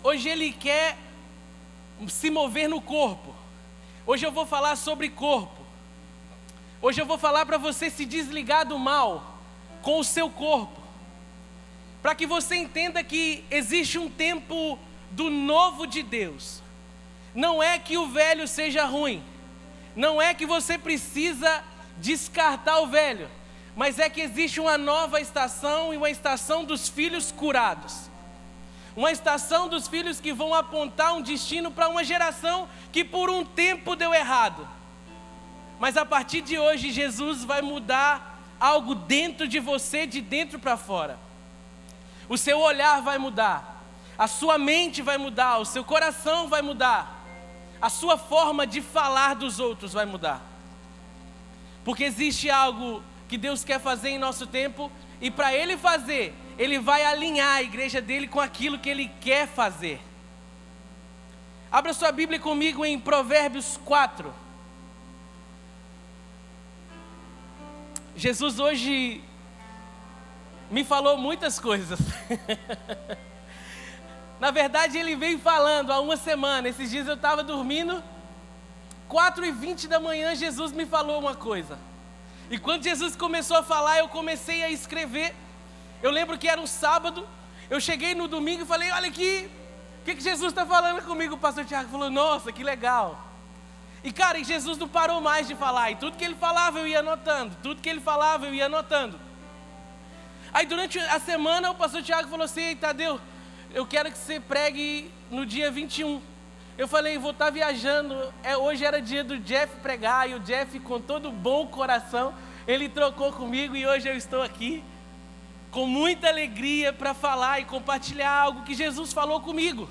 hoje Ele quer se mover no corpo. Hoje eu vou falar sobre corpo. Hoje eu vou falar para você se desligar do mal com o seu corpo. Para que você entenda que existe um tempo do novo de Deus. Não é que o velho seja ruim. Não é que você precisa descartar o velho. Mas é que existe uma nova estação e uma estação dos filhos curados. Uma estação dos filhos que vão apontar um destino para uma geração que por um tempo deu errado. Mas a partir de hoje Jesus vai mudar algo dentro de você, de dentro para fora. O seu olhar vai mudar, a sua mente vai mudar, o seu coração vai mudar, a sua forma de falar dos outros vai mudar. Porque existe algo que Deus quer fazer em nosso tempo, e para Ele fazer, Ele vai alinhar a igreja dele com aquilo que Ele quer fazer. Abra sua Bíblia comigo em Provérbios 4. Jesus hoje me falou muitas coisas. Na verdade, Ele veio falando há uma semana. Esses dias eu estava dormindo, 4h20 da manhã, Jesus me falou uma coisa. E quando Jesus começou a falar, eu comecei a escrever. Eu lembro que era um sábado, eu cheguei no domingo e falei, olha aqui, o que Jesus está falando comigo? O pastor Tiago falou, nossa, que legal. E cara, Jesus não parou mais de falar, e tudo que Ele falava eu ia anotando, tudo que Ele falava eu ia anotando. Aí durante a semana o pastor Tiago falou assim, ei Tadeu, eu quero que você pregue no dia 21. Eu falei, vou estar viajando, hoje era dia do Jeff pregar, e o Jeff com todo bom coração, ele trocou comigo e hoje eu estou aqui com muita alegria para falar e compartilhar algo que Jesus falou comigo.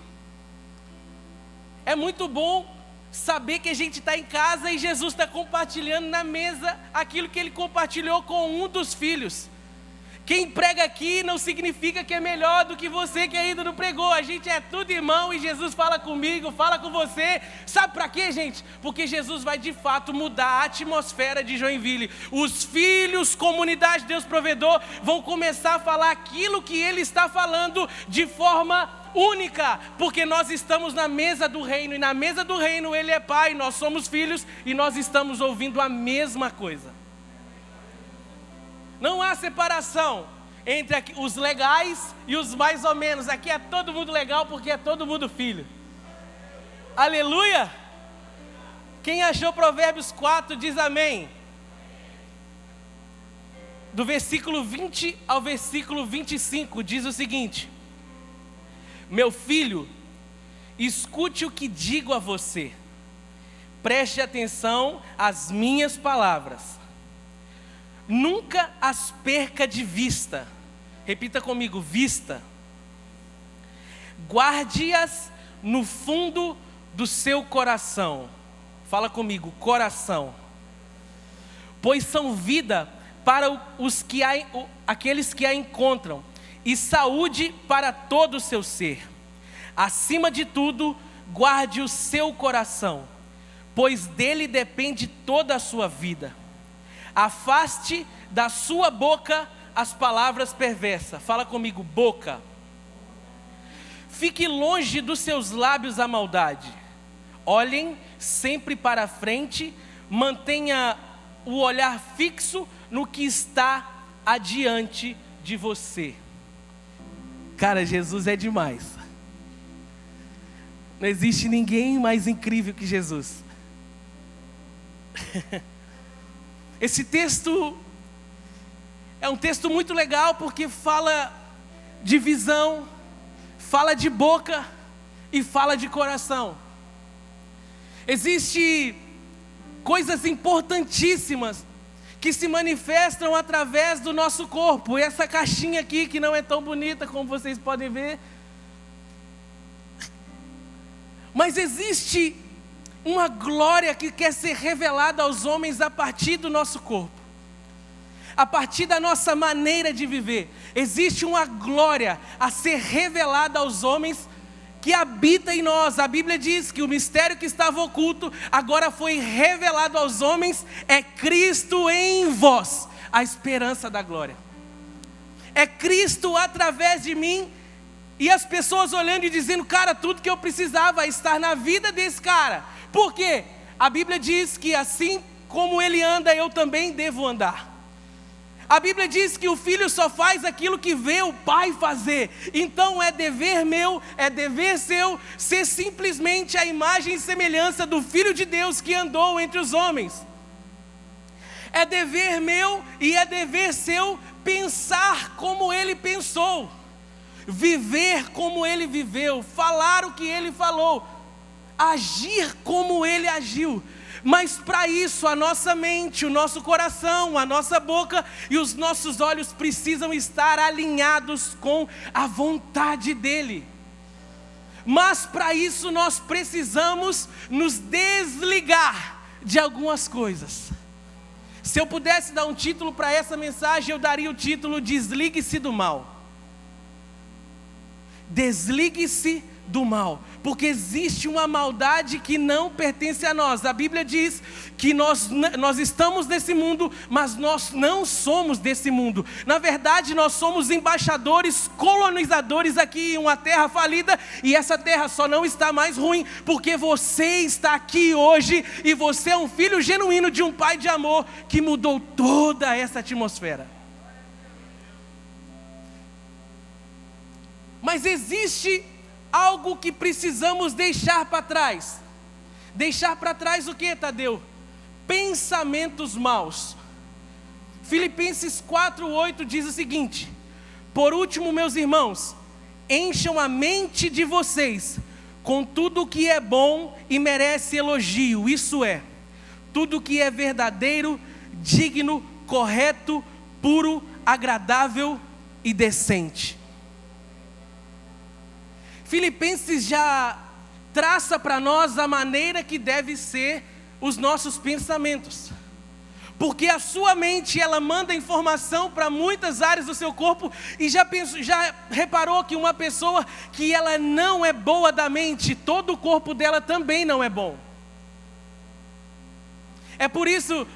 É muito bom saber que a gente está em casa e Jesus está compartilhando na mesa aquilo que Ele compartilhou com um dos filhos. Quem prega aqui não significa que é melhor do que você que ainda não pregou. A gente é tudo irmão e Jesus fala comigo, fala com você. Sabe para quê, gente? Porque Jesus vai de fato mudar a atmosfera de Joinville. Os filhos, comunidade Deus Provedor, vão começar a falar aquilo que Ele está falando de forma única. Porque nós estamos na mesa do reino e na mesa do reino Ele é Pai, nós somos filhos e nós estamos ouvindo a mesma coisa. Não há separação entre os legais e os mais ou menos. Aqui é todo mundo legal porque é todo mundo filho. Aleluia! Quem achou Provérbios 4 diz amém. Do versículo 20 ao versículo 25 diz o seguinte: meu filho, escute o que digo a você. Preste atenção às minhas palavras. Nunca as perca de vista. Repita comigo, vista. Guarde-as no fundo do seu coração. Fala comigo, coração. Pois são vida para aqueles que a encontram, e saúde para todo o seu ser. Acima de tudo, guarde o seu coração, pois dele depende toda a sua vida. Afaste da sua boca as palavras perversas. Fala comigo, boca. Fique longe dos seus lábios a maldade. Olhem sempre para a frente. Mantenha o olhar fixo no que está adiante de você. Cara, Jesus é demais. Não existe ninguém mais incrível que Jesus. Esse texto é um texto muito legal porque fala de visão, fala de boca e fala de coração. Existem coisas importantíssimas que se manifestam através do nosso corpo. Essa caixinha aqui que não é tão bonita como vocês podem ver. Mas existe uma glória que quer ser revelada aos homens a partir do nosso corpo, a partir da nossa maneira de viver. Existe uma glória a ser revelada aos homens que habita em nós. A Bíblia diz que o mistério que estava oculto agora foi revelado aos homens. É Cristo em vós, a esperança da glória. É Cristo através de mim E as pessoas olhando e dizendo, cara, tudo que eu precisava é estar na vida desse cara. Por quê? A Bíblia diz que assim como ele anda, eu também devo andar. A Bíblia diz que o filho só faz aquilo que vê o pai fazer. Então é dever meu, é dever seu, ser simplesmente a imagem e semelhança do Filho de Deus que andou entre os homens. É dever meu e é dever seu pensar como ele pensou, viver como ele viveu, falar o que ele falou, agir como ele agiu. Mas para isso a nossa mente, o nosso coração, a nossa boca e os nossos olhos precisam estar alinhados com a vontade dEle. Mas para isso nós precisamos nos desligar de algumas coisas. Se eu pudesse dar um título para essa mensagem, eu daria o título Desligue-se do Mal. Desligue-se do mal, porque existe uma maldade que não pertence a nós. A Bíblia diz que nós estamos nesse mundo, mas nós não somos desse mundo. Na verdade, nós somos embaixadores, colonizadores aqui em uma terra falida, e essa terra só não está mais ruim, porque você está aqui hoje, e você é um filho genuíno de um pai de amor, que mudou toda essa atmosfera. Mas existe algo que precisamos deixar para trás. Deixar para trás o que, Tadeu? Pensamentos maus. Filipenses 4:8 diz o seguinte: por último, meus irmãos, encham a mente de vocês com tudo o que é bom e merece elogio, isso é, tudo o que é verdadeiro, digno, correto, puro, agradável e decente. Filipenses já traça para nós a maneira que deve ser os nossos pensamentos. Porque a sua mente, ela manda informação para muitas áreas do seu corpo. E já reparou que uma pessoa que ela não é boa da mente, todo o corpo dela também não é bom. É por isso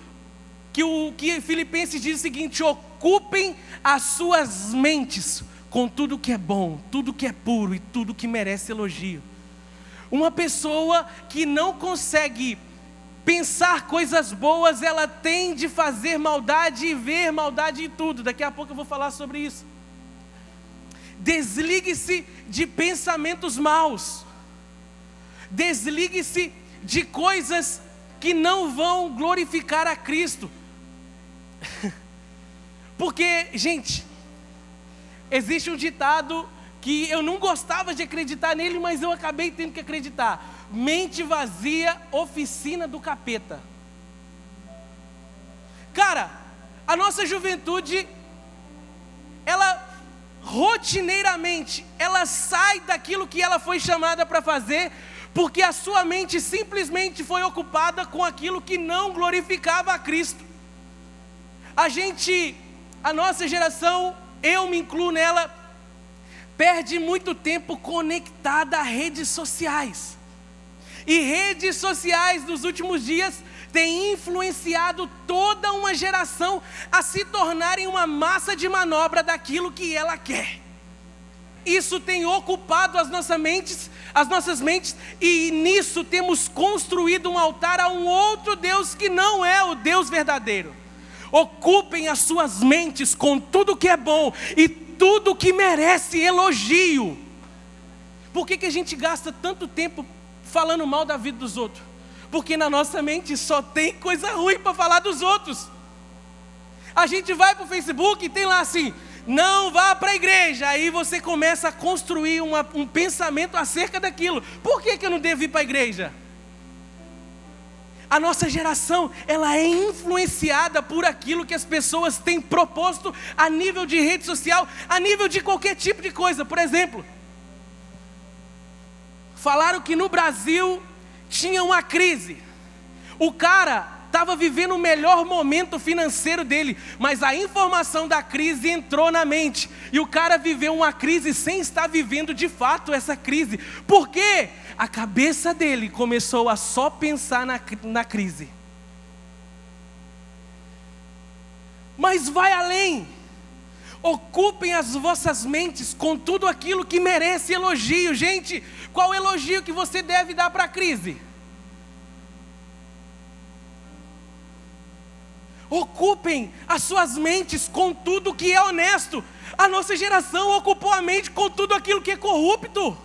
que o que Filipenses diz o seguinte: ocupem as suas mentes com tudo que é bom, tudo que é puro e tudo que merece elogio. Uma pessoa que não consegue pensar coisas boas, ela tem de fazer maldade e ver maldade em tudo. Daqui a pouco eu vou falar sobre isso. Desligue-se de pensamentos maus. Desligue-se de coisas que não vão glorificar a Cristo. Porque, gente, existe um ditado que eu não gostava de acreditar nele, mas eu acabei tendo que acreditar: mente vazia, oficina do capeta. Cara, a nossa juventude, ela rotineiramente, ela sai daquilo que ela foi chamada para fazer, porque a sua mente simplesmente foi ocupada com aquilo que não glorificava a Cristo. A nossa geração, eu me incluo nela, perde muito tempo conectada a redes sociais. E redes sociais nos últimos dias têm influenciado toda uma geração a se tornarem uma massa de manobra daquilo que ela quer. Isso tem ocupado as nossas mentes, e nisso temos construído um altar a um outro Deus que não é o Deus verdadeiro. Ocupem as suas mentes com tudo que é bom e tudo que merece elogio. Por que a gente gasta tanto tempo falando mal da vida dos outros? Porque na nossa mente só tem coisa ruim para falar dos outros. A gente vai para o Facebook e tem lá assim: não vá para a igreja. Aí você começa a construir um pensamento acerca daquilo. Por que eu não devo ir para a igreja? A nossa geração, ela é influenciada por aquilo que as pessoas têm proposto a nível de rede social, a nível de qualquer tipo de coisa. Por exemplo, falaram que no Brasil tinha uma crise. O cara estava vivendo o melhor momento financeiro dele, mas a informação da crise entrou na mente, e o cara viveu uma crise sem estar vivendo de fato essa crise. Por quê? A cabeça dele começou a só pensar na crise. Mas vai além. Ocupem as vossas mentes com tudo aquilo que merece elogio. Gente, qual elogio que você deve dar para a crise? Ocupem as suas mentes com tudo que é honesto. A nossa geração ocupou a mente com tudo aquilo que é corrupto.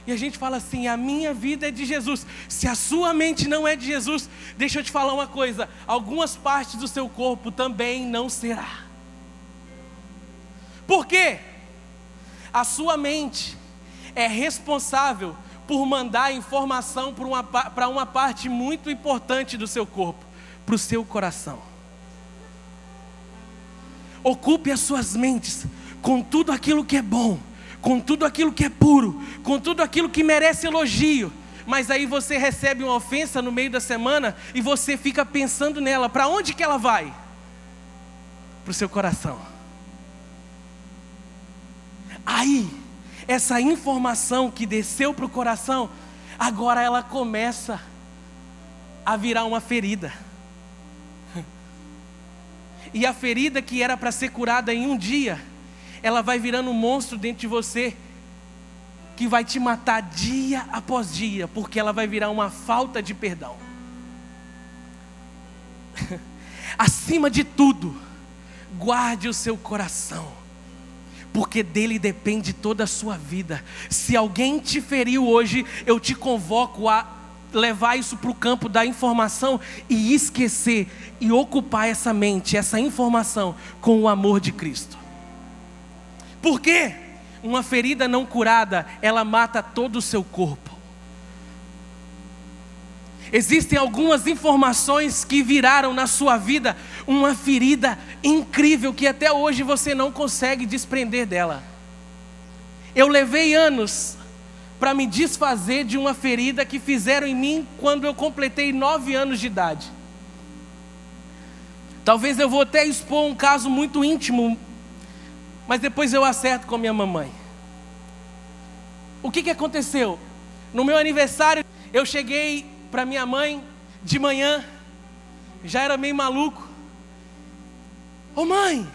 E a gente fala assim, a minha vida é de Jesus. Se a sua mente não é de Jesus, deixa eu te falar uma coisa, algumas partes do seu corpo também não será. Por quê? A sua mente é responsável por mandar informação para uma parte muito importante do seu corpo, para o seu coração. Ocupe as suas mentes com tudo aquilo que é bom, com tudo aquilo que é puro, com tudo aquilo que merece elogio. Mas aí você recebe uma ofensa no meio da semana e você fica pensando nela. Para onde que ela vai? Para o seu coração. Aí, essa informação que desceu para o coração, agora ela começa a virar uma ferida. E a ferida que era para ser curada em um dia, ela vai virando um monstro dentro de você, que vai te matar dia após dia, porque ela vai virar uma falta de perdão. Acima de tudo, guarde o seu coração, porque dele depende toda a sua vida. Se alguém te feriu hoje, eu te convoco a levar isso para o campo da informação e esquecer e ocupar essa mente, essa informação com o amor de Cristo. Por quê? Uma ferida não curada, ela mata todo o seu corpo. Existem algumas informações que viraram na sua vida uma ferida incrível que até hoje você não consegue desprender dela. Eu levei anos para me desfazer de uma ferida que fizeram em mim quando eu completei 9 anos de idade. Talvez eu vou até expor um caso muito íntimo, mas depois eu acerto com minha mamãe. O que aconteceu? No meu aniversário, eu cheguei para minha mãe de manhã, já era meio maluco. Ô mãe,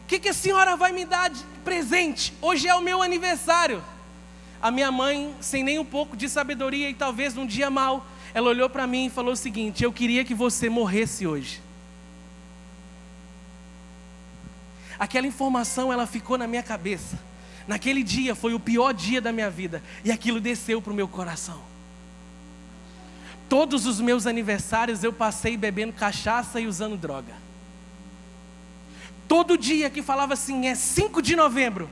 o que a senhora vai me dar de presente? Hoje é o meu aniversário. A minha mãe, sem nem um pouco de sabedoria e talvez num dia mau, ela olhou para mim e falou o seguinte: eu queria que você morresse hoje. Aquela informação, ela ficou na minha cabeça. Naquele dia foi o pior dia da minha vida, e aquilo desceu para o meu coração. Todos os meus aniversários eu passei bebendo cachaça e usando droga. Todo dia que falava assim, é 5 de novembro,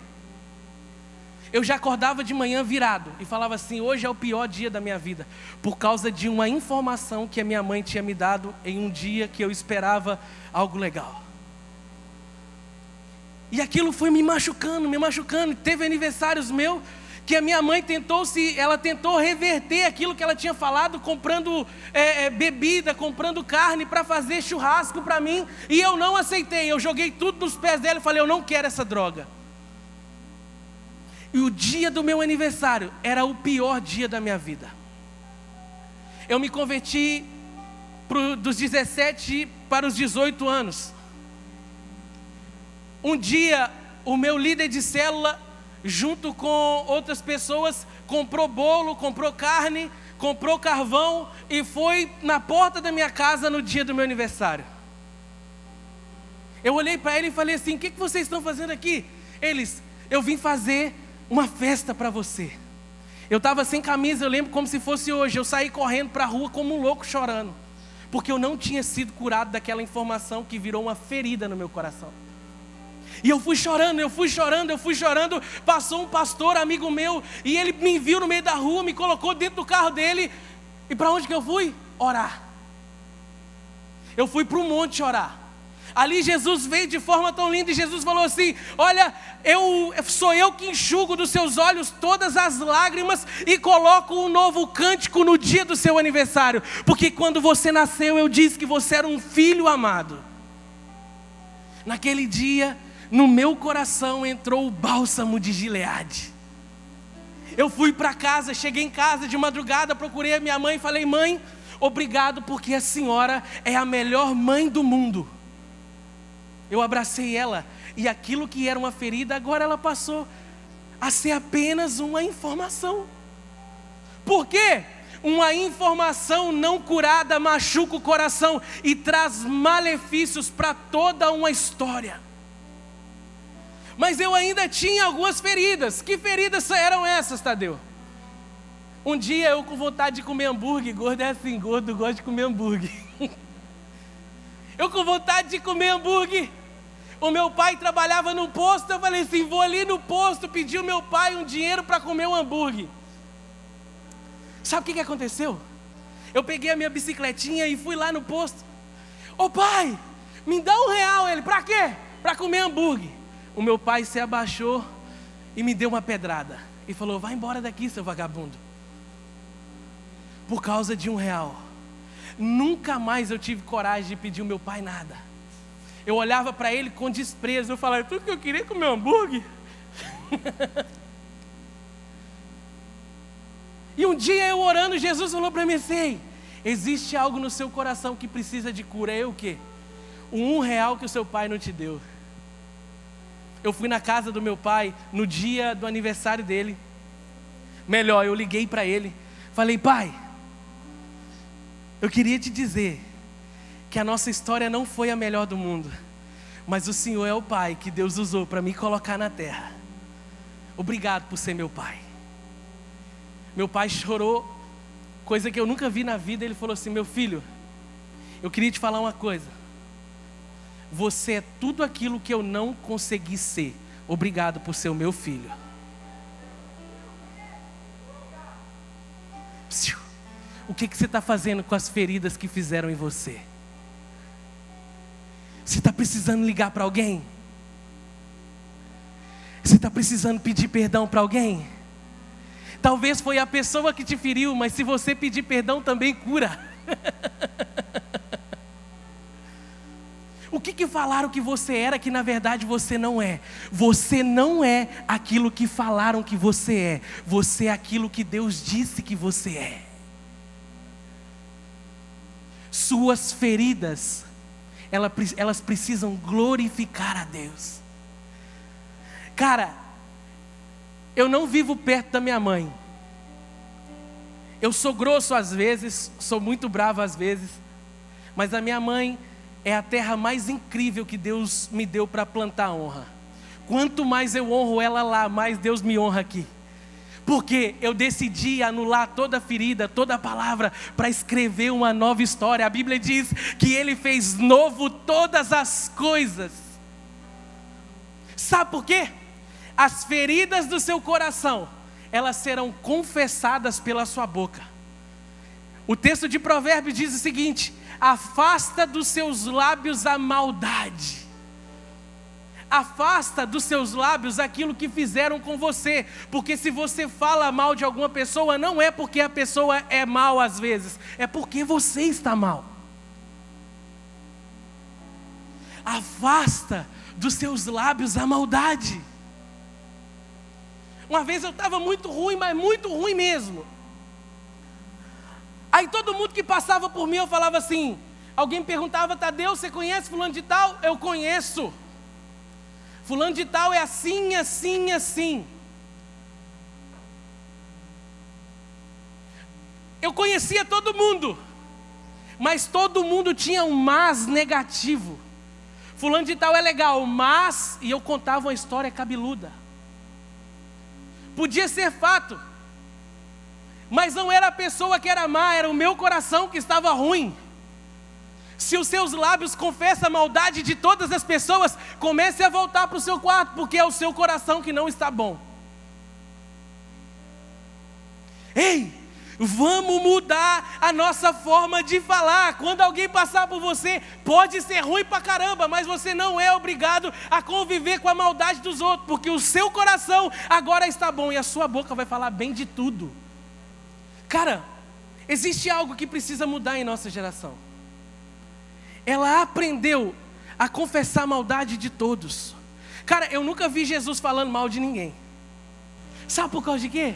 eu já acordava de manhã virado e falava assim, hoje é o pior dia da minha vida, por causa de uma informação que a minha mãe tinha me dado em um dia que eu esperava algo legal. E aquilo foi me machucando. Teve aniversários meus que a minha mãe tentou reverter aquilo que ela tinha falado, comprando bebida, comprando carne para fazer churrasco para mim, e eu não aceitei. Eu joguei tudo nos pés dela e falei, eu não quero essa droga. E o dia do meu aniversário era o pior dia da minha vida. Eu me converti dos 17 para os 18 anos. Um dia, o meu líder de célula, junto com outras pessoas, comprou bolo, comprou carne, comprou carvão e foi na porta da minha casa no dia do meu aniversário. Eu olhei para ele e falei assim, o que vocês estão fazendo aqui? Eles, eu vim fazer uma festa para você. Eu estava sem camisa, eu lembro como se fosse hoje. Eu saí correndo para a rua como um louco chorando, porque eu não tinha sido curado daquela informação que virou uma ferida no meu coração. E eu fui chorando. Passou um pastor, amigo meu, e ele me viu no meio da rua, me colocou dentro do carro dele. E para onde que eu fui? Orar. Eu fui para o monte orar. Ali Jesus veio de forma tão linda e Jesus falou assim, olha, sou eu que enxugo dos seus olhos todas as lágrimas e coloco um novo cântico no dia do seu aniversário. Porque quando você nasceu eu disse que você era um filho amado. Naquele dia, no meu coração entrou o bálsamo de Gileade. Eu fui para casa, cheguei em casa de madrugada, procurei a minha mãe e falei, mãe, obrigado porque a senhora é a melhor mãe do mundo. Eu abracei ela E aquilo que era uma ferida, agora ela passou a ser apenas uma informação. Por quê? Uma informação não curada machuca o coração e traz malefícios para toda uma história. Mas eu ainda tinha algumas feridas. Que feridas eram essas, Tadeu? Um dia eu com vontade de comer hambúrguer. Gordo é assim, gordo gosta de comer hambúrguer. Eu com vontade de comer hambúrguer. O meu pai trabalhava num posto. Eu falei assim, vou ali no posto pedir ao meu pai um dinheiro para comer um hambúrguer. Sabe o que aconteceu? Eu peguei a minha bicicletinha e fui lá no posto. Ô pai, me dá R$1. Ele, para quê? Para comer hambúrguer. O meu pai se abaixou e me deu uma pedrada. E falou, vai embora daqui, seu vagabundo. Por causa de R$1. Nunca mais eu tive coragem de pedir ao meu pai nada. Eu olhava para ele com desprezo. Eu falava, tudo que eu queria comer hambúrguer. E um dia eu orando, Jesus falou para mim assim, existe algo no seu coração que precisa de cura. É o quê? O R$1 que o seu pai não te deu. Eu fui na casa do meu pai no dia do aniversário dele. Melhor, eu liguei para ele. Falei, pai, eu queria te dizer que a nossa história não foi a melhor do mundo. Mas o Senhor é o pai que Deus usou para me colocar na terra. Obrigado por ser meu pai. Meu pai chorou, coisa que eu nunca vi na vida. Ele falou assim, meu filho, eu queria te falar uma coisa. Você é tudo aquilo que eu não consegui ser. Obrigado por ser o meu filho. O que você está fazendo com as feridas que fizeram em você? Você está precisando ligar para alguém? Você está precisando pedir perdão para alguém? Talvez foi a pessoa que te feriu, mas se você pedir perdão também cura. O que falaram que você era que na verdade você não é? Você não é aquilo que falaram que você é. Você é aquilo que Deus disse que você é. Suas feridas, elas precisam glorificar a Deus. Cara, eu não vivo perto da minha mãe. Eu sou grosso às vezes, sou muito bravo às vezes. Mas a minha mãe é a terra mais incrível que Deus me deu para plantar honra. Quanto mais eu honro ela lá, mais Deus me honra aqui. Porque eu decidi anular toda a ferida, toda a palavra, para escrever uma nova história. A Bíblia diz que Ele fez novo todas as coisas. Sabe por quê? As feridas do seu coração, elas serão confessadas pela sua boca. O texto de Provérbios diz o seguinte, afasta dos seus lábios a maldade. Afasta dos seus lábios aquilo que fizeram com você. Porque se você fala mal de alguma pessoa, não é porque a pessoa é mal às vezes, é porque você está mal. Afasta dos seus lábios a maldade. Uma vez eu estava muito ruim, mas muito ruim mesmo. Aí todo mundo que passava por mim, eu falava assim, alguém perguntava, Tadeu, você conhece fulano de tal? Eu conheço. Fulano de tal é assim, assim, assim. Eu conhecia todo mundo, mas todo mundo tinha um mas negativo. Fulano de tal é legal, mas... E eu contava uma história cabeluda. Podia ser fato, mas não era a pessoa que era má, era o meu coração que estava ruim. Se os seus lábios confessam a maldade de todas as pessoas, comece a voltar para o seu quarto, porque é o seu coração que não está bom. Ei, vamos mudar a nossa forma de falar. Quando alguém passar por você, pode ser ruim pra caramba, mas você não é obrigado a conviver com a maldade dos outros, porque o seu coração agora está bom e a sua boca vai falar bem de tudo. Cara, existe algo que precisa mudar em nossa geração. Ela aprendeu a confessar a maldade de todos. Cara, eu nunca vi Jesus falando mal de ninguém. Sabe por causa de quê?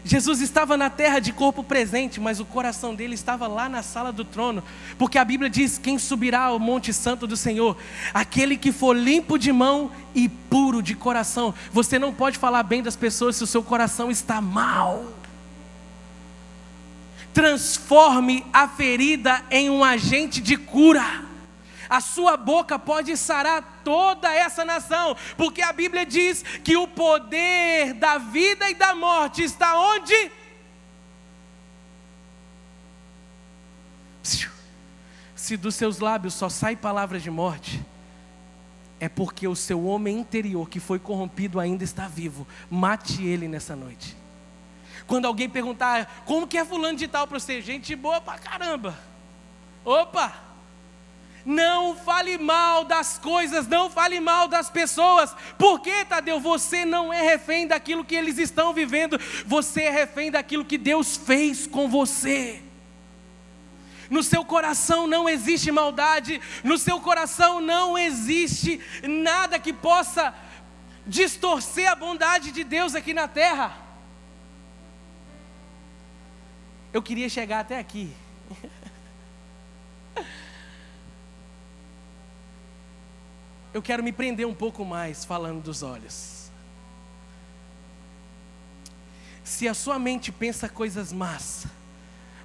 Jesus estava na terra de corpo presente, mas o coração dele estava lá na sala do trono, porque a Bíblia diz: quem subirá ao monte santo do Senhor? Aquele que for limpo de mão e puro de coração. Você não pode falar bem das pessoas se o seu coração está mal. Transforme a ferida em um agente de cura. A sua boca pode sarar toda essa nação, porque a Bíblia diz que o poder da vida e da morte está onde? Se dos seus lábios só saem palavras de morte, é porque o seu homem interior que foi corrompido ainda está vivo. Mate ele nessa noite. Quando alguém perguntar: como que é fulano de tal para você? Gente boa pra caramba. Opa! Não fale mal das coisas, não fale mal das pessoas. Por quê, Tadeu? Você não é refém daquilo que eles estão vivendo. Você é refém daquilo que Deus fez com você. No seu coração não existe maldade. No seu coração não existe nada que possa distorcer a bondade de Deus aqui na terra. Eu queria chegar até aqui. Eu quero me prender um pouco mais falando dos olhos. Se a sua mente pensa coisas más,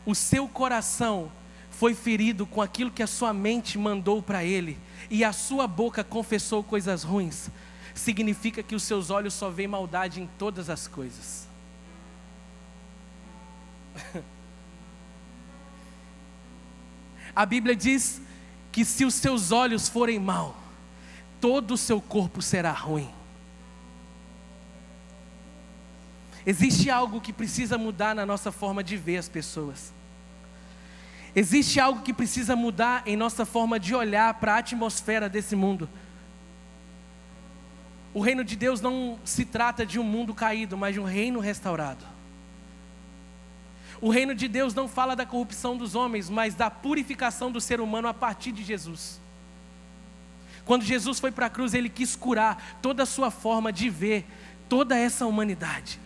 o seu coração foi ferido com aquilo que a sua mente mandou para ele, e a sua boca confessou coisas ruins, significa que os seus olhos só veem maldade em todas as coisas. A Bíblia diz que se os seus olhos forem maus, todo o seu corpo será ruim. Existe algo que precisa mudar na nossa forma de ver as pessoas. Existe algo que precisa mudar em nossa forma de olhar para a atmosfera desse mundo. O reino de Deus não se trata de um mundo caído, mas de um reino restaurado. O reino de Deus não fala da corrupção dos homens, mas da purificação do ser humano a partir de Jesus. Quando Jesus foi para a cruz, Ele quis curar toda a sua forma de ver toda essa humanidade.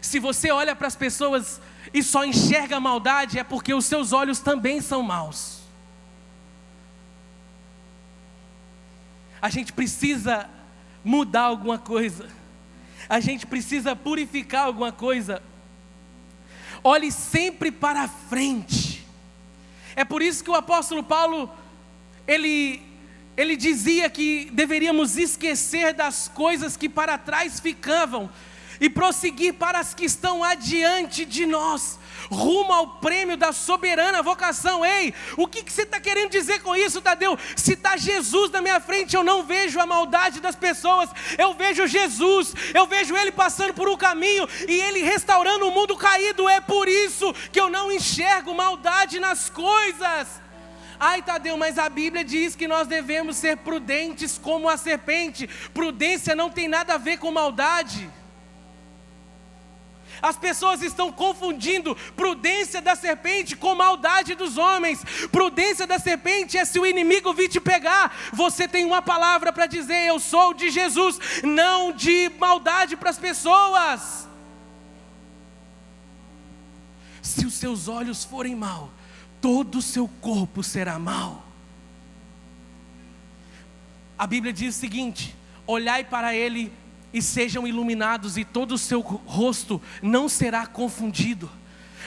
Se você olha para as pessoas e só enxerga maldade, é porque os seus olhos também são maus. A gente precisa mudar alguma coisa. A gente precisa purificar alguma coisa. Olhe sempre para a frente. É por isso que o apóstolo Paulo, ele dizia que deveríamos esquecer das coisas que para trás ficavam e prosseguir para as que estão adiante de nós, rumo ao prêmio da soberana vocação. Ei, o que você está querendo dizer com isso, Tadeu? Se está Jesus na minha frente, eu não vejo a maldade das pessoas, eu vejo Jesus, eu vejo Ele passando por um caminho e Ele restaurando o mundo caído. É por isso que eu não enxergo maldade nas coisas. Ai, Tadeu, mas a Bíblia diz que nós devemos ser prudentes como a serpente. Prudência não tem nada a ver com maldade. As pessoas estão confundindo prudência da serpente com maldade dos homens. Prudência da serpente é se o inimigo vir te pegar, você tem uma palavra para dizer: eu sou de Jesus, não de maldade para as pessoas. Se os seus olhos forem maus, todo o seu corpo será mau. A Bíblia diz o seguinte: olhai para Ele e sejam iluminados, e todo o seu rosto não será confundido.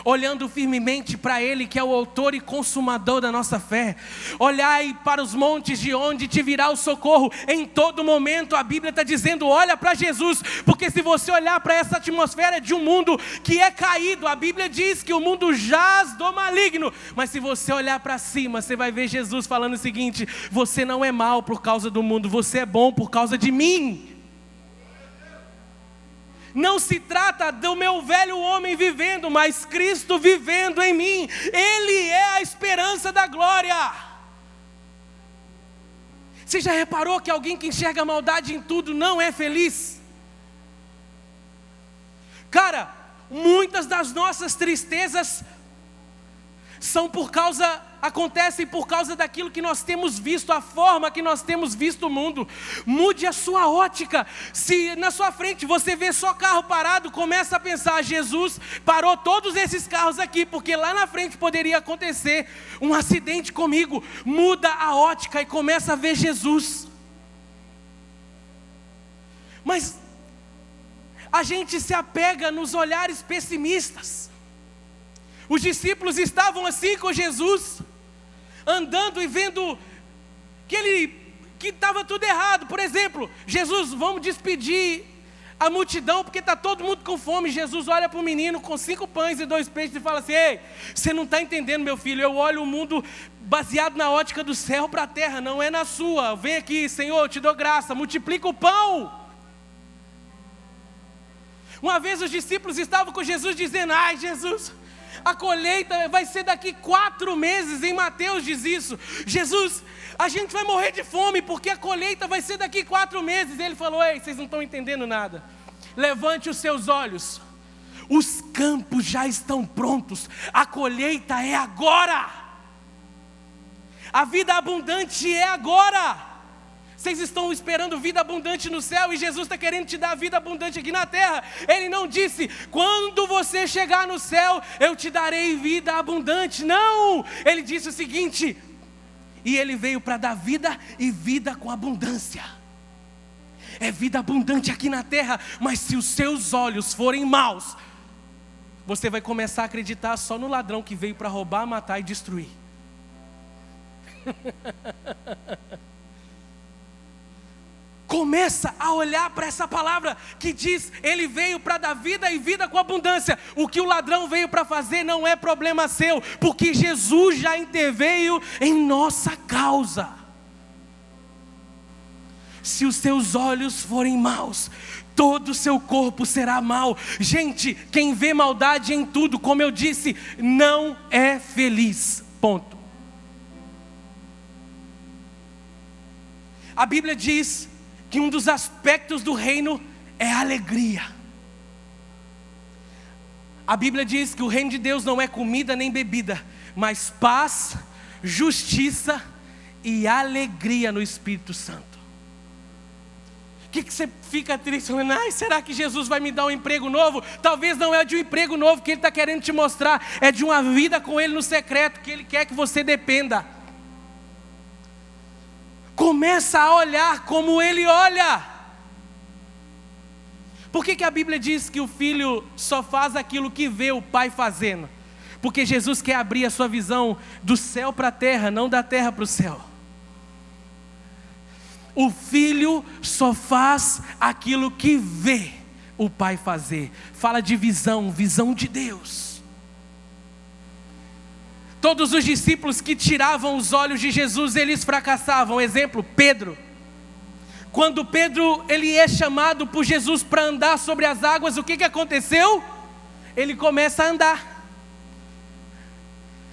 Olhando firmemente para Ele, que é o autor e consumador da nossa fé. Olhai para os montes, de onde te virá o socorro. Em todo momento a Bíblia está dizendo: olha para Jesus, porque se você olhar para essa atmosfera de um mundo que é caído, a Bíblia diz que o mundo jaz do maligno, mas se você olhar para cima, você vai ver Jesus falando o seguinte: você não é mau por causa do mundo, você é bom por causa de mim. Não se trata do meu velho homem vivendo, mas Cristo vivendo em mim. Ele é a esperança da glória. Você já reparou que alguém que enxerga maldade em tudo não é feliz? Cara, muitas das nossas tristezas são por causa acontecem por causa daquilo que nós temos visto, a forma que nós temos visto o mundo. Mude a sua ótica. Se na sua frente você vê só carro parado, começa a pensar: Jesus parou todos esses carros aqui, porque lá na frente poderia acontecer um acidente comigo. Muda a ótica e começa a ver Jesus. Mas a gente se apega nos olhares pessimistas. Os discípulos estavam assim com Jesus, andando e vendo que estava tudo errado. Por exemplo, Jesus, vamos despedir a multidão porque está todo mundo com fome. Jesus olha para o menino com 5 pães e 2 peixes e fala assim: ei, você não está entendendo, meu filho, eu olho o mundo baseado na ótica do céu para a terra, não é na sua. Vem aqui, Senhor, eu te dou graça, multiplica o pão. Uma vez os discípulos estavam com Jesus dizendo: ai, Jesus, a colheita vai ser daqui 4 meses, em Mateus diz isso. Jesus, a gente vai morrer de fome, porque a colheita vai ser daqui 4 meses. Ele falou: ei, vocês não estão entendendo nada. Levante os seus olhos, os campos já estão prontos, a colheita é agora. A vida abundante é agora. Vocês estão esperando vida abundante no céu e Jesus está querendo te dar vida abundante aqui na terra. Ele não disse: quando você chegar no céu, eu te darei vida abundante. Não! Ele disse o seguinte: e Ele veio para dar vida e vida com abundância. É vida abundante aqui na terra, mas se os seus olhos forem maus, você vai começar a acreditar só no ladrão que veio para roubar, matar e destruir. Começa a olhar para essa palavra que diz: Ele veio para dar vida e vida com abundância. O que o ladrão veio para fazer não é problema seu, porque Jesus já interveio em nossa causa. Se os seus olhos forem maus, todo o seu corpo será mau. Gente, quem vê maldade em tudo, como eu disse, não é feliz. Ponto. A Bíblia diz que um dos aspectos do reino é a alegria. A Bíblia diz que o reino de Deus não é comida nem bebida, mas paz, justiça e alegria no Espírito Santo. O que você fica triste falando: ai, será que Jesus vai me dar um emprego novo? Talvez não é de um emprego novo que Ele está querendo te mostrar, é de uma vida com Ele no secreto, que Ele quer que você dependa. Começa a olhar como Ele olha. Por que a Bíblia diz que o filho só faz aquilo que vê o pai fazendo? Porque Jesus quer abrir a sua visão do céu para a terra, não da terra para o céu. O filho só faz aquilo que vê o pai fazer. Fala de visão, visão de Deus. Todos os discípulos que tiravam os olhos de Jesus, eles fracassavam. Exemplo, Pedro. Quando Pedro ele é chamado por Jesus para andar sobre as águas, o que aconteceu? Ele começa a andar.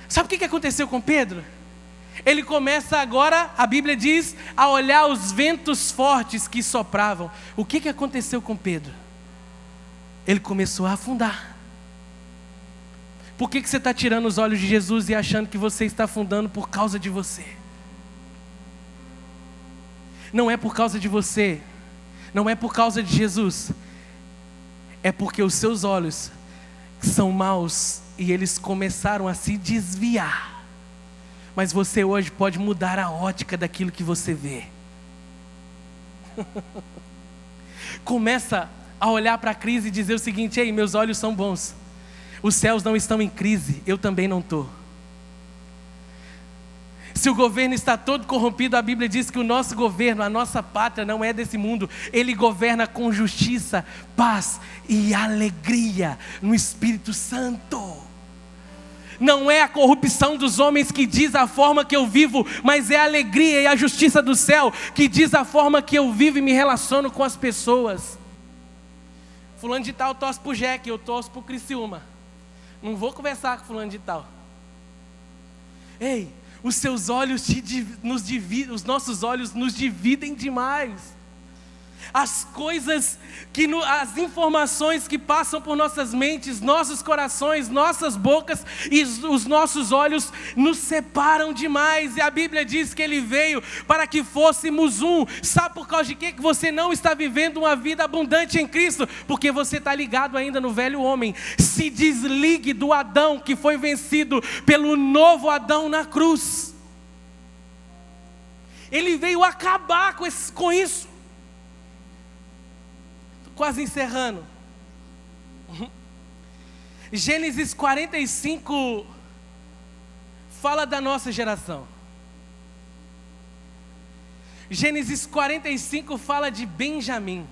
Sabe o que aconteceu com Pedro? Ele começa agora, a Bíblia diz, a olhar os ventos fortes que sopravam. O que aconteceu com Pedro? Ele começou a afundar. Por que você está tirando os olhos de Jesus e achando que você está afundando por causa de você? Não é por causa de você, não é por causa de Jesus, é porque os seus olhos são maus e eles começaram a se desviar. Mas você hoje pode mudar a ótica daquilo que você vê. Começa a olhar para a crise e dizer o seguinte: ei, meus olhos são bons. Os céus não estão em crise, eu também não estou. Se o governo está todo corrompido, a Bíblia diz que o nosso governo, a nossa pátria não é desse mundo. Ele governa com justiça, paz e alegria no Espírito Santo. Não é a corrupção dos homens que diz a forma que eu vivo, mas é a alegria e a justiça do céu que diz a forma que eu vivo e me relaciono com as pessoas. Fulano de tal torce pro Jack, eu torço pro Criciúma. Não vou conversar com fulano de tal. Ei, os seus olhos os nossos olhos nos dividem demais. As coisas as informações que passam por nossas mentes, nossos corações, nossas bocas e os nossos olhos nos separam demais. E a Bíblia diz que Ele veio para que fôssemos um. Sabe por causa de quê? Que você não está vivendo uma vida abundante em Cristo? Porque você está ligado ainda no velho homem. Se desligue do Adão que foi vencido pelo novo Adão na cruz. Ele veio acabar com isso. Quase encerrando. Gênesis 45 fala da nossa geração. Gênesis 45 fala de Benjamim.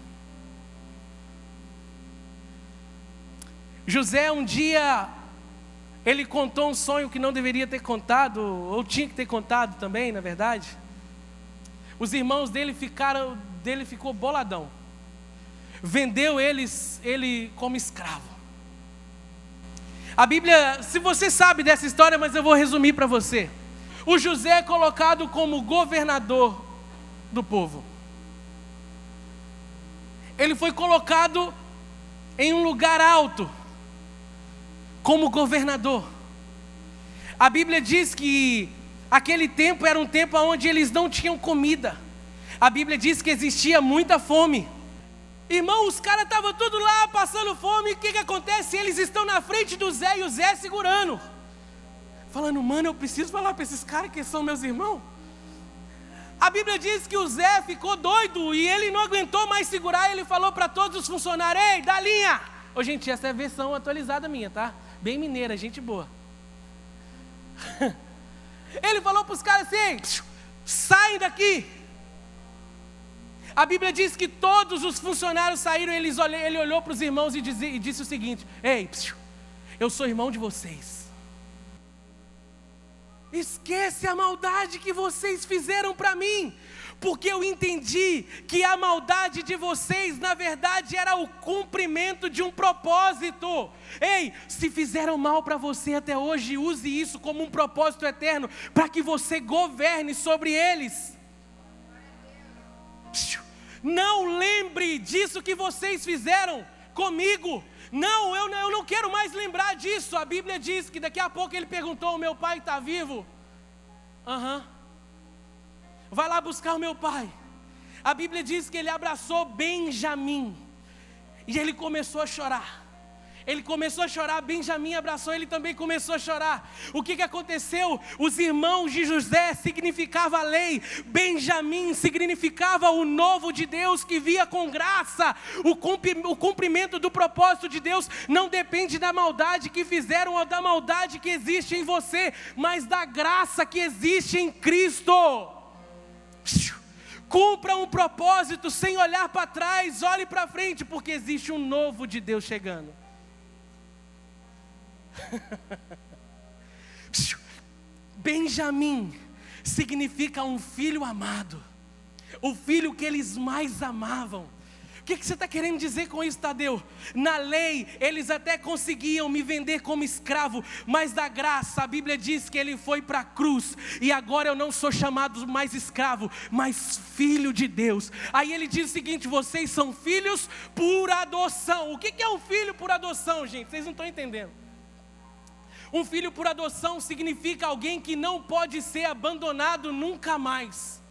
José um dia, ele contou um sonho que não deveria ter contado, ou tinha que ter contado também, na verdade. Os irmãos dele ficou boladão. Vendeu ele como escravo. A Bíblia, se você sabe dessa história, mas eu vou resumir para você. O José é colocado como governador do povo. Ele foi colocado em um lugar alto, como governador. A Bíblia diz que aquele tempo era um tempo onde eles não tinham comida. A Bíblia diz que existia muita fome. Irmão, os caras estavam tudo lá passando fome. O que acontece? Eles estão na frente do Zé e o Zé segurando, falando: mano, eu preciso falar para esses caras que são meus irmãos. A Bíblia diz que o Zé ficou doido e ele não aguentou mais segurar. Ele falou para todos os funcionários: ei, dá linha. Ô gente, essa é a versão atualizada minha, tá? Bem mineira, gente boa. Ele falou para os caras assim: saem daqui. A Bíblia diz que todos os funcionários saíram. Ele olhou para os irmãos e disse o seguinte: ei, eu sou irmão de vocês. Esquece a maldade que vocês fizeram para mim, porque eu entendi que a maldade de vocês, na verdade, era o cumprimento de um propósito. Ei, se fizeram mal para você até hoje, use isso como um propósito eterno, para que você governe sobre eles. Não lembre disso que vocês fizeram comigo. Não, eu não quero mais lembrar disso. A Bíblia diz que daqui a pouco ele perguntou: o meu pai está vivo? Vai lá buscar o meu pai. A Bíblia diz que ele abraçou Benjamim e ele começou a chorar. Ele começou a chorar, Benjamim abraçou ele, também começou a chorar. O que aconteceu? Os irmãos de José significava a lei, Benjamim significava o novo de Deus que via com graça. O cumprimento do propósito de Deus não depende da maldade que fizeram ou da maldade que existe em você, mas da graça que existe em Cristo. Cumpra um propósito sem olhar para trás, olhe para frente, porque existe um novo de Deus chegando. Benjamim significa um filho amado, o filho que eles mais amavam. O que você está querendo dizer com isso, Tadeu? Na lei, eles até conseguiam me vender como escravo, mas da graça, a Bíblia diz que ele foi para a cruz, e agora eu não sou chamado mais escravo, mas filho de Deus. Aí ele diz o seguinte: vocês são filhos por adoção. O que é um filho por adoção, gente? Vocês não estão entendendo. Um filho por adoção significa alguém que não pode ser abandonado nunca mais.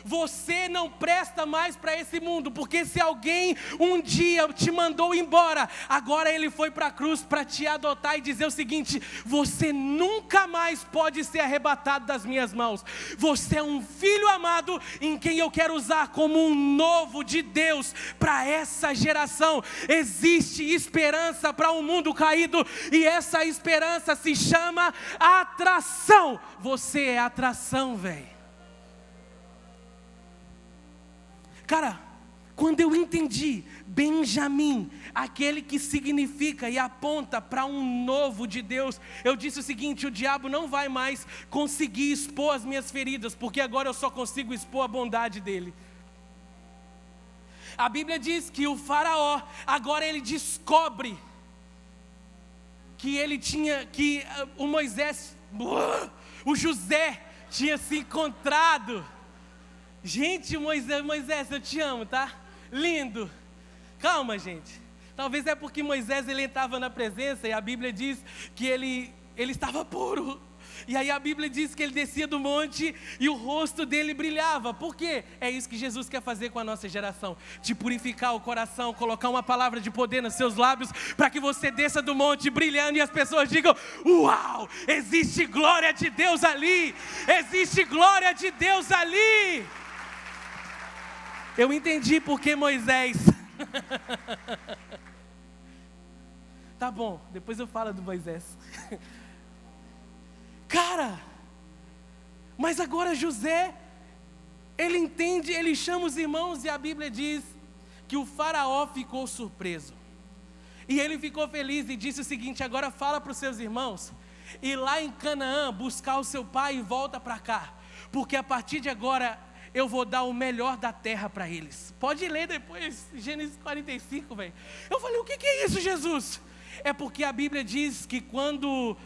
Você não presta mais para esse mundo, porque se alguém um dia te mandou embora, agora ele foi para a cruz para te adotar e dizer o seguinte: você nunca mais pode ser arrebatado das minhas mãos. Você é um filho amado em quem eu quero usar como um novo de Deus para essa geração. Existe esperança para um mundo caído, e essa esperança se chama atração. Você é atração, velho. Cara, quando eu entendi Benjamim, aquele que significa e aponta para um novo de Deus, eu disse o seguinte: o diabo não vai mais conseguir expor as minhas feridas, porque agora eu só consigo expor a bondade dele. A Bíblia diz que o faraó, agora ele descobre que ele tinha, que o Moisés, o José tinha se encontrado. Gente, Moisés, eu te amo, tá? lindo. Calma, gente. Talvez é porque Moisés ele entrava na presença e a Bíblia diz que ele estava puro. E aí a Bíblia diz que ele descia do monte e o rosto dele brilhava. Por quê? É isso que Jesus quer fazer com a nossa geração. Te purificar o coração, colocar uma palavra de poder nos seus lábios, para que você desça do monte brilhando e as pessoas digam: uau, existe glória de Deus ali. Existe glória de Deus ali. Eu entendi porque Moisés... Tá bom, depois eu falo do Moisés. Cara, mas agora José, ele entende, ele chama os irmãos e a Bíblia diz que o faraó ficou surpreso. E ele ficou feliz e disse o seguinte: agora fala para os seus irmãos, ir lá em Canaã buscar o seu pai e volta para cá, porque a partir de agora eu vou dar o melhor da terra para eles. Pode ler depois, Gênesis 45, velho. Eu falei: o que é isso, Jesus? É porque a Bíblia diz que quando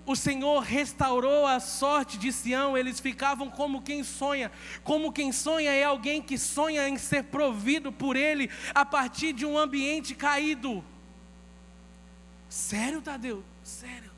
o Senhor restaurou a sorte de Sião, eles ficavam como quem sonha. Como quem sonha é alguém que sonha em ser provido por Ele a partir de um ambiente caído. Sério, Tadeu? Sério.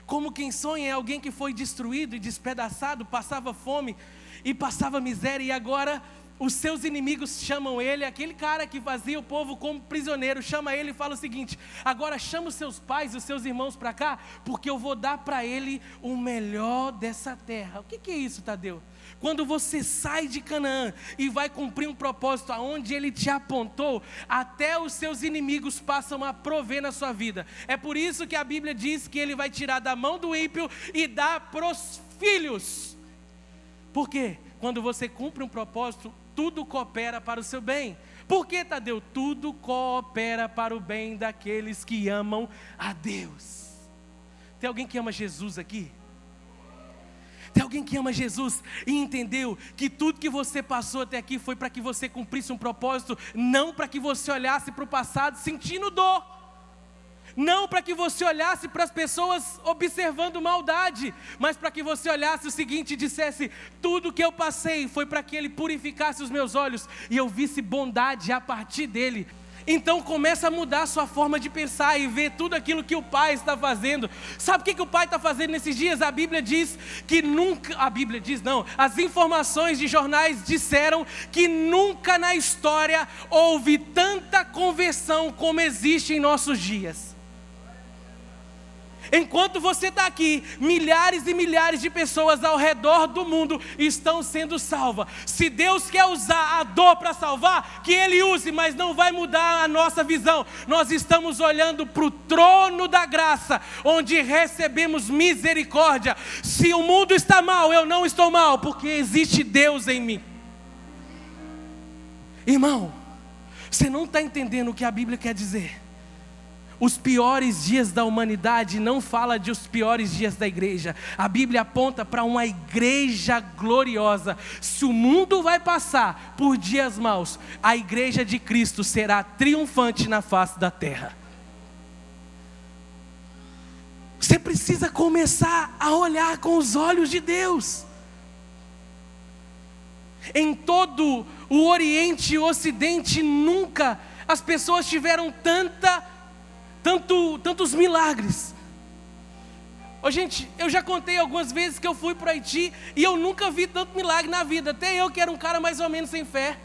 Como quem sonha é alguém que foi destruído e despedaçado, passava fome e passava miséria, e agora os seus inimigos chamam ele, aquele cara que fazia o povo como prisioneiro, chama ele e fala o seguinte: agora chama os seus pais, os seus irmãos para cá, porque eu vou dar para ele o melhor dessa terra. O que é isso, Tadeu? Quando você sai de Canaã e vai cumprir um propósito aonde ele te apontou, até os seus inimigos passam a prover na sua vida. É por isso que a Bíblia diz que ele vai tirar da mão do ímpio e dar para os filhos. Por quê? Quando você cumpre um propósito, tudo coopera para o seu bem. Por que, Tadeu? Tudo coopera para o bem daqueles que amam a Deus. Tem alguém que ama Jesus aqui? Tem alguém que ama Jesus e entendeu que tudo que você passou até aqui foi para que você cumprisse um propósito, não para que você olhasse para o passado sentindo dor. Não para que você olhasse para as pessoas observando maldade, mas para que você olhasse o seguinte e dissesse: tudo que eu passei foi para que Ele purificasse os meus olhos e eu visse bondade a partir dEle. Então começa a mudar a sua forma de pensar e ver tudo aquilo que o Pai está fazendo. Sabe o que o Pai está fazendo nesses dias? A Bíblia diz que nunca, a Bíblia diz não, as informações de jornais disseram que nunca na história houve tanta conversão como existe em nossos dias. Enquanto você está aqui, milhares e milhares de pessoas ao redor do mundo estão sendo salvas. Se Deus quer usar a dor para salvar, que Ele use, mas não vai mudar a nossa visão. Nós estamos olhando para o trono da graça, onde recebemos misericórdia. Se o mundo está mal, eu não estou mal, porque existe Deus em mim. Irmão, você não está entendendo o que a Bíblia quer dizer. Os piores dias da humanidade não fala de os piores dias da igreja. A Bíblia aponta para uma igreja gloriosa. Se o mundo vai passar por dias maus, a igreja de Cristo será triunfante na face da terra. Você precisa começar a olhar com os olhos de Deus. Em todo o Oriente e o Ocidente, nunca as pessoas tiveram tantos milagres. Gente, eu já contei algumas vezes que eu fui para o Haiti e eu nunca vi tanto milagre na vida. Até eu, que era um cara mais ou menos sem fé,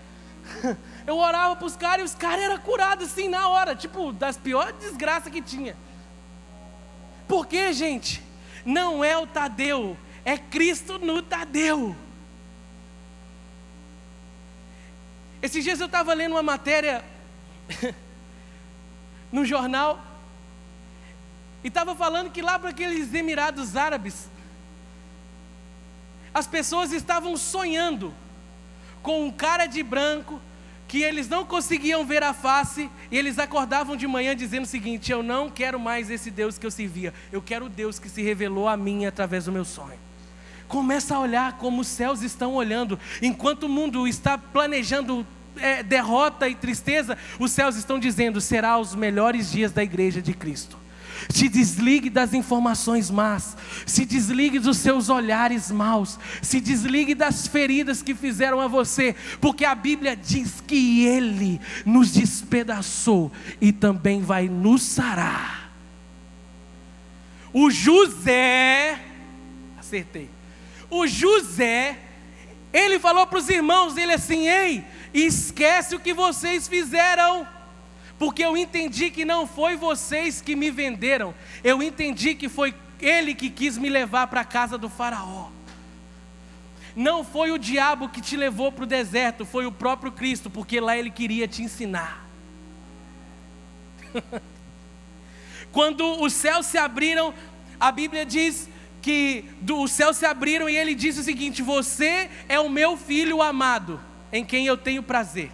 eu orava para os caras e os caras eram curados assim na hora, tipo, das piores desgraças que tinha. Por quê, gente? Não é o Tadeu, é Cristo no Tadeu. Esses dias eu estava lendo uma matéria no jornal, e estava falando que lá para aqueles Emirados Árabes, as pessoas estavam sonhando com um cara de branco, que eles não conseguiam ver a face, e eles acordavam de manhã dizendo o seguinte: eu não quero mais esse Deus que eu servia, eu quero o Deus que se revelou a mim através do meu sonho. Começa a olhar como os céus estão olhando, enquanto o mundo está planejando derrota e tristeza, os céus estão dizendo: será os melhores dias da igreja de Cristo. Se desligue das informações más. Se desligue dos seus olhares maus. Se desligue das feridas que fizeram a você. Porque a Bíblia diz que Ele nos despedaçou e também vai nos sarar. O José, acertei. O José, ele falou para os irmãos dele assim: ei, esquece o que vocês fizeram. Porque eu entendi que não foi vocês que me venderam. Eu entendi que foi ele que quis me levar para a casa do faraó. Não foi o diabo que te levou para o deserto, foi o próprio Cristo, porque lá ele queria te ensinar. Quando os céus se abriram, a Bíblia diz que os céus se abriram e ele disse o seguinte: você é o meu filho amado, em quem eu tenho prazer.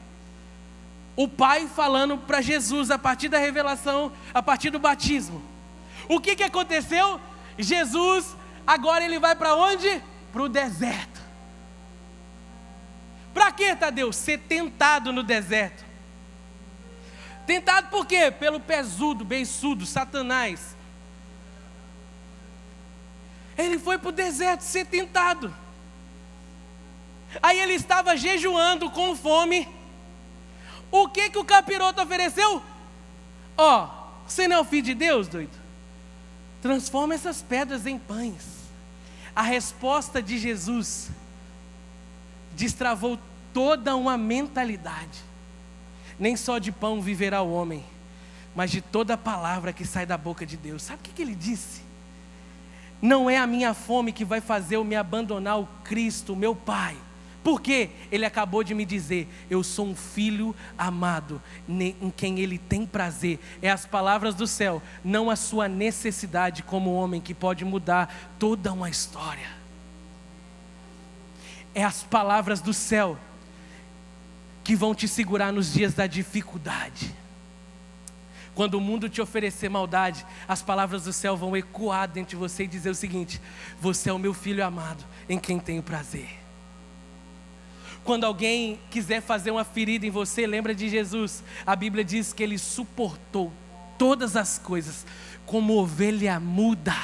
O Pai falando para Jesus a partir da revelação, a partir do batismo. O que aconteceu? Jesus, agora ele vai para onde? Para o deserto. Para quê, Tadeu? Ser tentado no deserto. Tentado por quê? Pelo pesudo, beiçudo, Satanás. Ele foi para o deserto ser tentado. Aí ele estava jejuando com fome. O que o capiroto ofereceu? Você não é o filho de Deus, doido? Transforma essas pedras em pães. A resposta de Jesus destravou toda uma mentalidade. Nem só de pão viverá o homem, mas de toda a palavra que sai da boca de Deus. Sabe o que ele disse? Não é a minha fome que vai fazer eu me abandonar o Cristo, o meu Pai. Porque ele acabou de me dizer: eu sou um filho amado, em quem ele tem prazer. É as palavras do céu, não a sua necessidade como homem, que pode mudar toda uma história. É as palavras do céu que vão te segurar nos dias da dificuldade. Quando o mundo te oferecer maldade, as palavras do céu vão ecoar dentro de você e dizer o seguinte: você é o meu filho amado, em quem tenho prazer. Quando alguém quiser fazer uma ferida em você, lembra de Jesus. A Bíblia diz que ele suportou todas as coisas como ovelha muda.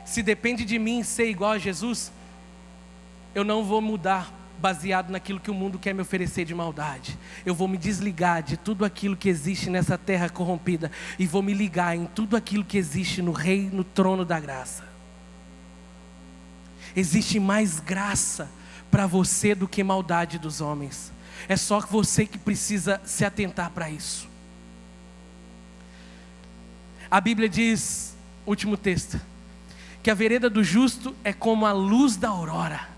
Se depende de mim ser igual a Jesus, eu não vou mudar baseado naquilo que o mundo quer me oferecer de maldade. Eu vou me desligar de tudo aquilo que existe nessa terra corrompida e vou me ligar em tudo aquilo que existe no Rei, no trono da graça. Existe mais graça para você do que maldade dos homens. É só você que precisa se atentar para isso. A Bíblia diz, último texto, que a vereda do justo é como a luz da aurora.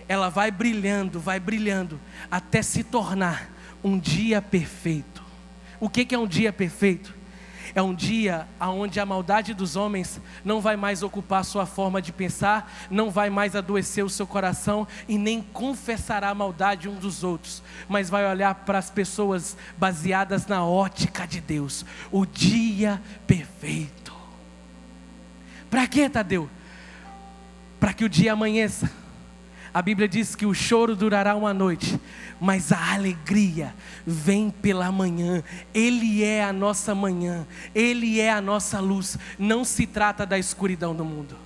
Ela vai brilhando, até se tornar um dia perfeito. O que é um dia perfeito? É um dia onde a maldade dos homens não vai mais ocupar a sua forma de pensar, não vai mais adoecer o seu coração e nem confessará a maldade um dos outros, mas vai olhar para as pessoas baseadas na ótica de Deus. O dia perfeito. Para quê, Tadeu? Para que o dia amanheça. A Bíblia diz que o choro durará uma noite, mas a alegria vem pela manhã. Ele é a nossa manhã, Ele é a nossa luz. Não se trata da escuridão do mundo.